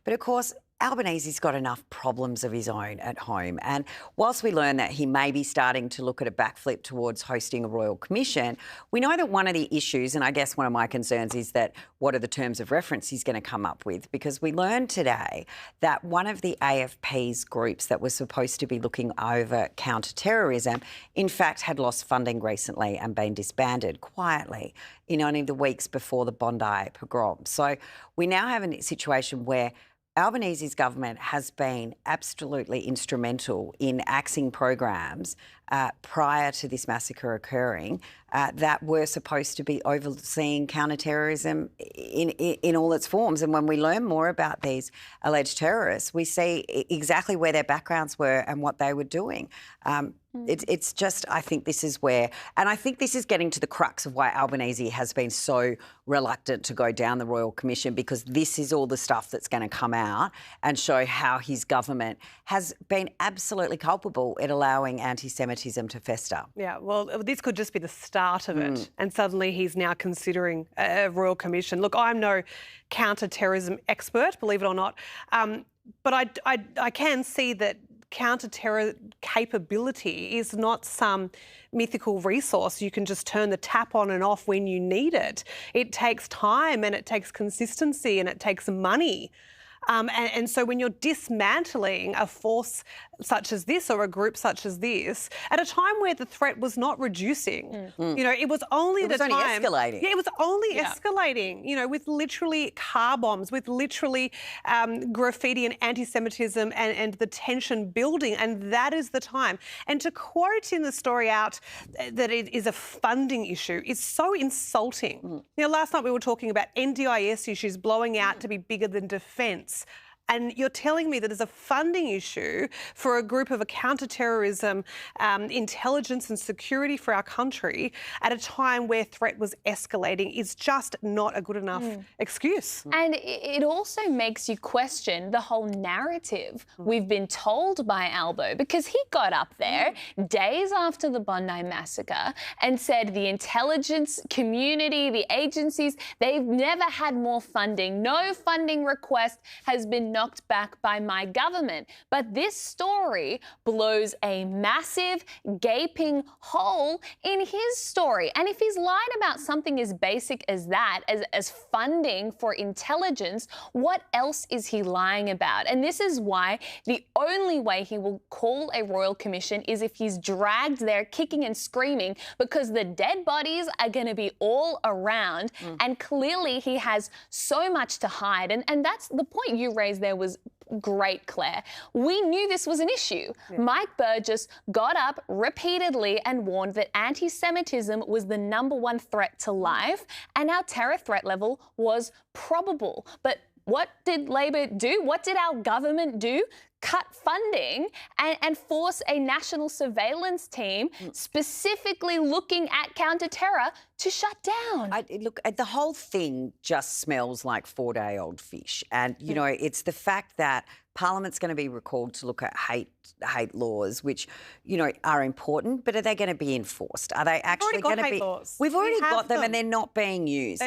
But of course, Albanese's got enough problems of his own at home. And whilst we learn that he may be starting to look at a backflip towards hosting a royal commission, we know that one of the issues, and I guess one of my concerns, is that what are the terms of reference he's going to come up with? Because we learned today that one of the AFP's groups that was supposed to be looking over counter-terrorism, in fact, had lost funding recently and been disbanded quietly in only the weeks before the Bondi pogrom. So we now have a situation where Albanese's government has been absolutely instrumental in axing programs prior to this massacre occurring that were supposed to be overseeing counter-terrorism in all its forms. And when we learn more about these alleged terrorists, we see exactly where their backgrounds were and what they were doing. It's just, I think this is where, and I think this is getting to the crux of why Albanese has been so reluctant to go down the Royal Commission, because this is all the stuff that's going to come out and show how his government has been absolutely culpable at allowing anti-Semitism to fester. Yeah, well, this could just be the start of it. And suddenly he's now considering a Royal Commission. Look, I'm no counter-terrorism expert, believe it or not, but I can see that counter-terror capability is not some mythical resource you can just turn the tap on and off when you need it. It takes time and it takes consistency and it takes money. And so when you're dismantling a force such as this or a group such as this, at a time where the threat was not reducing, you know, it was only escalating. Yeah, it was only escalating, you know, with literally car bombs, with literally graffiti and anti-Semitism and the tension building, and that is the time. And to quote in the story out that it is a funding issue is so insulting. You know, last night we were talking about NDIS issues blowing out to be bigger than defence. And you're telling me that there's a funding issue for a group of a counter-terrorism intelligence and security for our country at a time where threat was escalating is just not a good enough excuse. And it also makes you question the whole narrative we've been told by Albo, because he got up there days after the Bondi massacre and said the intelligence community, the agencies, they've never had more funding. No funding request has been knocked back by my government. But this story blows a massive, gaping hole in his story. And if he's lied about something as basic as that, as funding for intelligence, what else is he lying about? And this is why the only way he will call a royal commission is if he's dragged there kicking and screaming, because the dead bodies are going to be all around. And clearly he has so much to hide. And that's the point you raised there was great, Claire. We knew this was an issue. Mike Burgess got up repeatedly and warned that anti-Semitism was the #1 threat to life and our terror threat level was probable. But what did Labor do? What did our government do? Cut funding and force a national surveillance team specifically looking at counter-terror to shut down. Look, the whole thing just smells like 4-day-old fish. And, you know, it's the fact that Parliament's going to be recalled to look at hate laws, which, you know, are important, but are they going to be enforced? Are they actually going to be... Laws. We've already got them and they're not being used.